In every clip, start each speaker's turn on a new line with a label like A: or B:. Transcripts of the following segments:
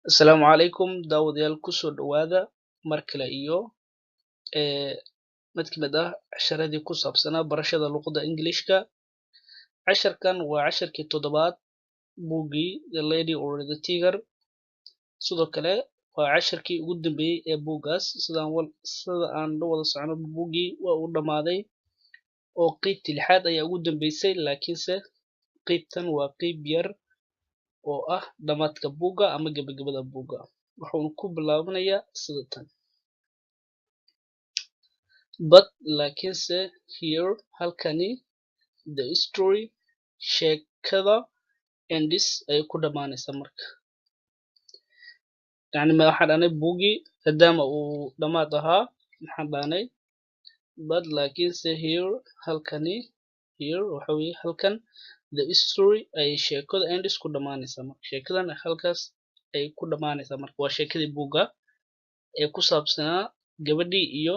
A: Asalaamu calaykum daawadayaal kusoo dhawaada mar kale iyo mid ka mid ah casharadii ku saabsanaa barashada luqadda Englishka. Casharkan waa casharkii toddobaad buuggii The Lady or the Tiger. Sidoo kale waa casharkii ugu dambeeyey ee buuggaas. Sida aan la wada socono buuggii waa uu dhammaaday oo qeybtii lixaad ayaa ugu dambeysay, laakiinse qeybtan waa qeyb yar oo ah dhamaadka buugga ama gabagabada buugga. Wuxuuna ku bilaabanayaa sida tan. But laakiinse here halkani the story sheekada ends ay ku dhamaanaysa marka. waxaan dhahnay buuggii maadaama uu dhamaad ahaa maxaan dhahnay but laakiinse here halkani waxa weeye halkan the story ay sheekada ends ku dhamaanaysa marka. Sheekadan halkaas ay ku dhamaanaysa marka. Waa sheekadii buugga ee ku saabsanaa gabadhii iyo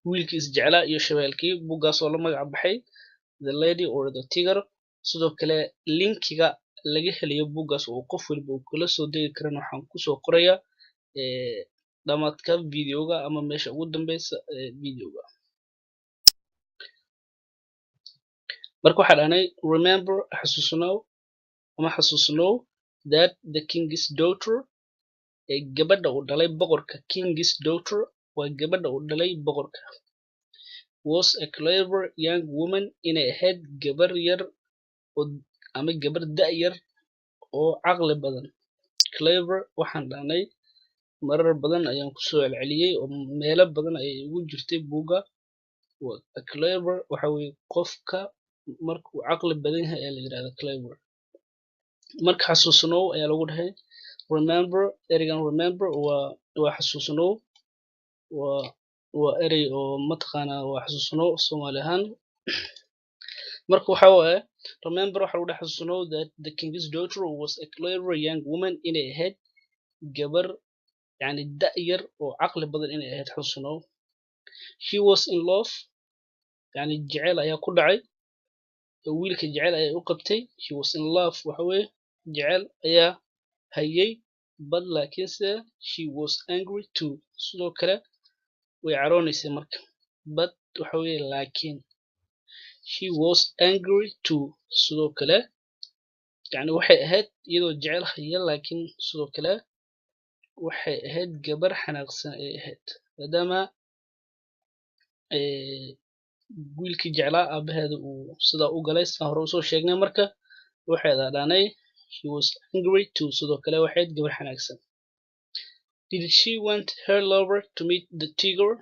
A: wiilkii isjeclaa iyo shabeelkii. buuggaas oo la magac baxay The Lady or the Tiger. Sidoo kale linkiga laga helayo buuggaas oo qof walba uu kala soo degi karan waxaan kusoo qorayaa dhamaadka videoga ama meesha ugu dambeysa videoga. Marka waxaan dhahnay remember xasuusnow that the king's daughter gabadha uu dhalay boqorka. King's daughter waa gabadha uu dhalay boqorka. Was a clever young woman inay ahayd gabar yar ama gabar da' yar oo caqli badan. Clever waxaan dhahnay marar badan ayaan kusoo celceliyey oo meelo badan ayay ugu jirtay buugga. Clever waxa weeye qofka markuu caqli badan yahay ayaa la yidhahdaa clever. Marka xasuusnow ayaa lagu dhahay remember. Ereygan remember waa xasuusnow, waa erey oo mataqaanaa waa xasuusnow Soomaali ahaan. marka waxa waaye remember waxa lagu dhahay xasuusnow that the king's daughter was a clever young woman inay ahayd gabar da' yar oo caqli badan inay ahayd. xasuusnow. She was in love jecel ayaa ku dhacay, wiilka jecel ayay u qabtay. She was in love waxa weeye jecel ayaa hayay, but laakiinse she was angry too. sidoo kale way caroonaysay marka. but waxa weeye laakiin she was angry too. sidoo kale waxay ahayd iyadoo jecel haya laakiin sidoo kale waxay ahayd gabar xanaaqsan ay ahayd maadaama wiilkii jeclaa aabaheeda uu sidaa u galay sidaan hore usoo sheegnay. marka waxay dhahnay she was angry too. sidoo kale waxay ahayd gabar xanaaqsan. Did she want her lover to meet the tiger?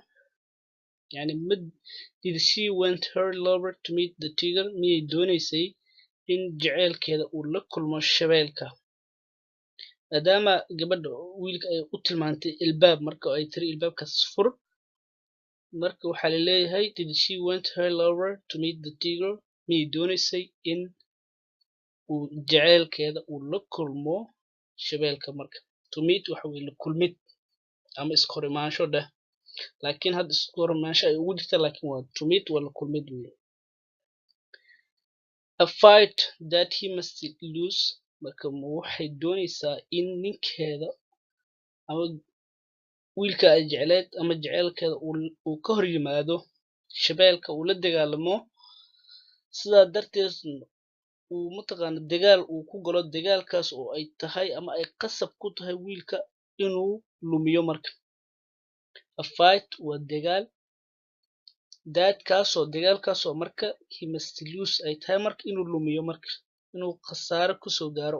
A: Did she want her lover to meet the tiger? miyay doonaysay in jaceylkeeda uu la kulmo shabeelka? maadaama gabadha wiilka ay u tilmaantay ilbaab marka ay tiri ilbaabkaas fur. marka waxaa la leeyahay did she want her lover to meet the tiger? miyay doonaysay in uu jaceylkeeda uu la kulmo shabeelka marka. to meet waxa weeye la kulmid ama iskor imaansho dheh, laakiin hadda iskor imaansho ay ugu jirta laakiin waa to meet waa la kulmid weeye. A fight that he must lose. marka waxay doonaysaa in ninkeeda ama wiilka ay jecleed ama jaceylkeeda uu ka hor yimaado shabeelka uu la dagaalamo, sidaa darteed uu mataqaana dagaal uu ku galo. dagaalkaas oo ay tahay ama ay qasab ku tahay wiilka inuu lumiyo marka. A fight waa dagaal dagaalkaasoo marka he must lose ay tahay marka inuu lumiyo marka, inuu khasaaro kusoo gaaro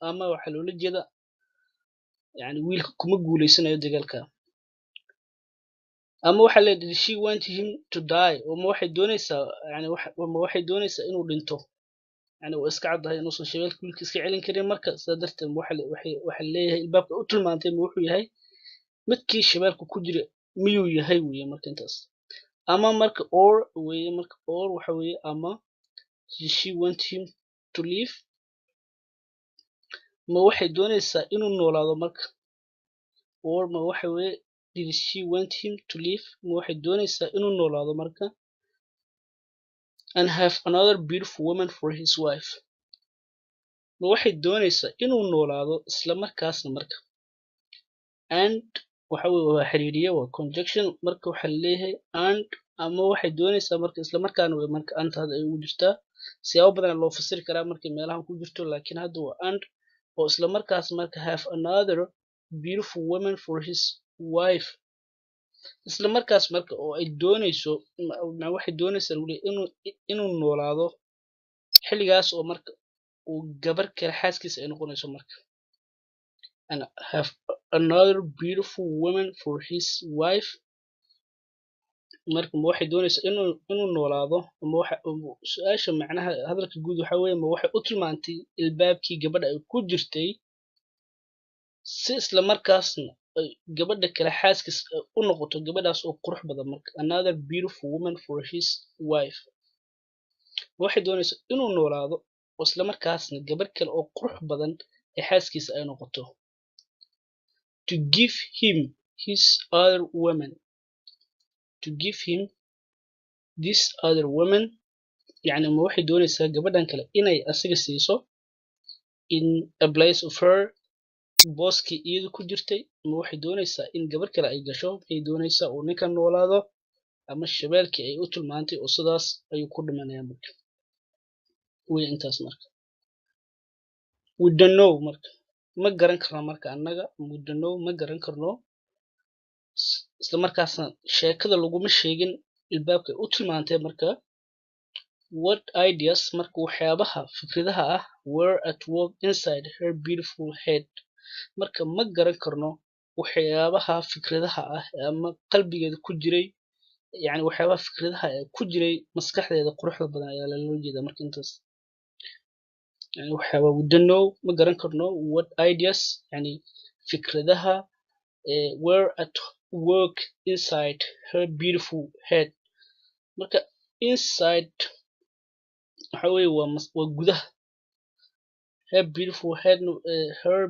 A: ama waxaa loola jeeda wiilka kuma guuleysanayo dagaalka. ama waxaa la did she want him to die? ama waxay doonaysaa inuu dhinto. waa iska caddahay inuusan shabeelka wiilka iska celin karin marka sidaa darteed waxaa leeyahay ilbaabka u tilmaantay ma wuxuu yahay midkii shabeelka ku jira miyuu yahay weye marka intaas. ama marka or weye marka or waxa weeye ama did she want him to live? ma waxay doonaysaa inuu noolaado marka. or ma waxa weeye did she want him to live? ma waxay doonaysaa inuu noolaado marka. and have another beautiful woman for his wife. ma waxay doonaysaa inuu noolaado isla markaasna marka and waxa weeye waa xiriiriye waa conjunction marka waxa leeyahay and ama waxay doonaysaa marka isla markaana way marka anta ay ugu jirtaa siyaabo badan loo fasiri karaa markay meelahan ku jirto laakiin hadda waa and oo isla markaas marka have another beautiful woman for his wife isla markaas marka oo ay doonayso waxay doonaysaa inuu noolaado xilligaas oo marka uu gabar kale xaaskiisa ay noqonayso marka and have another beautiful woman for his wife marka ma waxay doonaysaa inuu noolaado ama waxa su-aasha macnaha hadalka guud waxa weeye ma waxay u tilmaantay ilbaabkii gabadha ay ku jirtay si isla markaasna ay gabadha kale xaaskiis u noqoto gabadhaas oo qurux badan marka another beautiful woman for his wife waxay doonaysaa inuu noolaado oo isla markaasna gabadh kale oo qurux badan ee xaaskiisa ay noqoto to give him his other woman to give him this other woman يعني ma waxay doonaysaa gabadhan kale inay asiga siiso in a place of her booskii iyadu ku jirtay ma waxay doonaysaa in gabar kale ay gasho waxay doonaysaa uu ninkan noolaado ama shabeelkii ay u tilmaantay oo sidaas ayuu ku dhimanayaa marka way intaas marka we don't know marka ma garan karno marka annaga we don't know ma garan karno isla markaasna sheekada laguma sheegin ilbaabka ay u tilmaantay marka what ideas marka waxyaabaha fikradaha ah were at work inside her beautiful head marka ma garan karno waxyaabaha fikradaha ah ama qalbigeeda ku jiray yani waxyaabaha fikradaha ee ku jiray maskaxdeeda quruxda badan ayaa loo jeedaa marka intaas yani waxyaaba we don't know ma garan karno what ideas yani fikradaha were at work inside her beautiful head marka inside waxa weeye waa gudaha her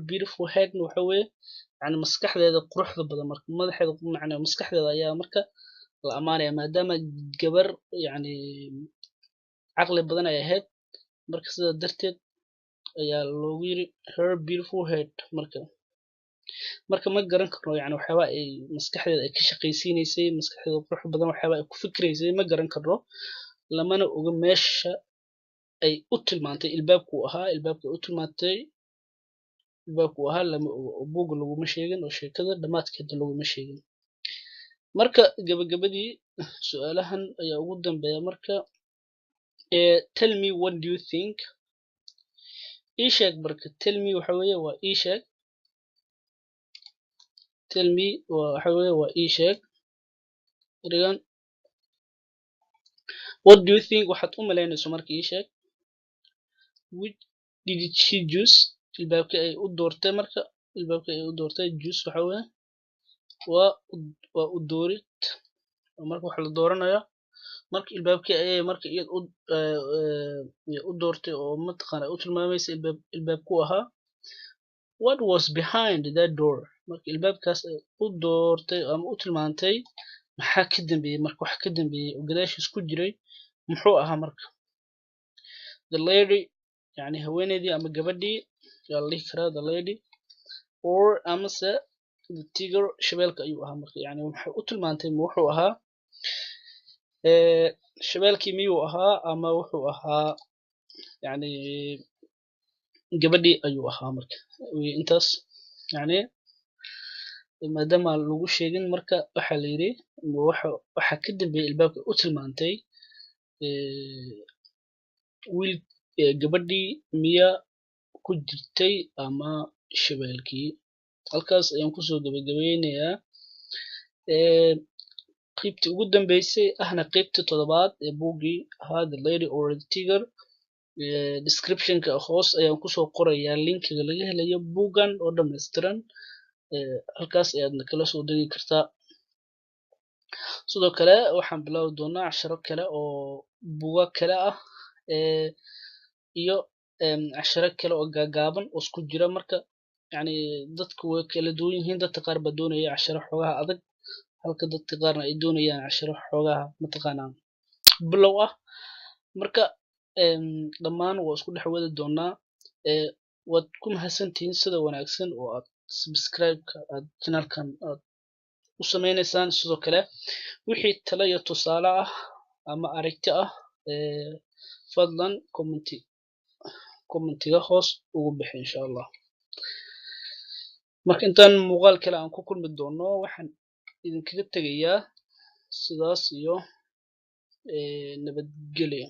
A: beautiful head waxa weeye yani maskaxdeeda quruxda badan marka madaxeeda macnaa maskaxdeeda ayaa marka la amaanaya maadaama gabar yani caqli badan ay ahayd marka sidaa darteed ayaa loogu yiri her beautiful head marka ma garan karno yani waxyaaba ay maskaxdeeda ay ka shaqaysiinaysay maskaxdeeda qurux badan waxyaaba ay ku fikraysay ma garan karno lamana oga meesha ay u tilmaantay ilbaabku u tilmaantay ilbaabku lama oga oo buugga laguma sheegin oo sheekada dhammaadkeeda laguma sheegin marka gabagabadii su-aalahan ayaa ugu dambeeya marka tell me what do you think ii sheeg marka tell me waxa weeye waa ii sheeg tell me waxa weeye waa ii sheeg erigan what do you think waxaad u malaynayso marka ii sheeg which did she choose ilbaabkii ay u doortay marka ilbaabkii ay u doortay choose waxa weeye waa u doorid marka waxa la dooranayo marka ilbaabkii ayay marka iyad u doortay oo mataqaana u tilmaamaysa ilbaabku ahaa what was behind that door marka ilbaabkaas ay u doortay ama u tilmaantay maxaa ka dambeeyay marka wax ka dambeeyay oo gadaashiis ku jiray muxuu ahaa marka the lady yani haweeneydii ama gabadhii yaa la dhihi karaa the lady or amase the tiger shabeelka ayuu ahaa marka yani waxay u tilmaantay ma wuxuu ahaa shabeelkii miyuu ahaa ama wuxuu ahaa yani gabadhii ayuu ahaa marka intaas yani maadaama lagu sheegin marka waxaa la yidhi waxa ka dambeeyay ilbaabka u tilmaantay wiil gabadhii miya ku jirtay ama shabeelkii halkaas ayaan kusoo gabagabeynayaa qaybtii ugu dambeysay ahna qaybtii 7aad ee buuggii ahaa the lady or the tiger descriptionka hoos ayaan kusoo qorayaa linkiga laga helayo buuggan oo dhammaystiran halkaas ayaadna kala soo degi kartaa sidoo kale waxaan bilaabi doonaa casharo kale oo buugaag kale ah iyo casharo kale oo gaagaaban oo isku jira marka yani dadku way kala duwan yihiin dadka qaar baa doonaya casharo xoogaha adag halka dadka qaarna ay doonayaan casharo xoogaha mataqaanaa bilow ah marka dhammaan waa isku dhex wadi doonaa waad ku mahadsantihiin sida wanaagsan oo aad subscribe-ka aad channelkan aad u sameynaysaan. sidoo kale wixii talo iyo tusaale ah ama aragti ah fadlan commentiga hoos ugu bixi insha Allah. marka intaan muuqaal kale aan ku kulmi doono waxaan idinkaga tegayaa sidaas iyo nabadgelyo.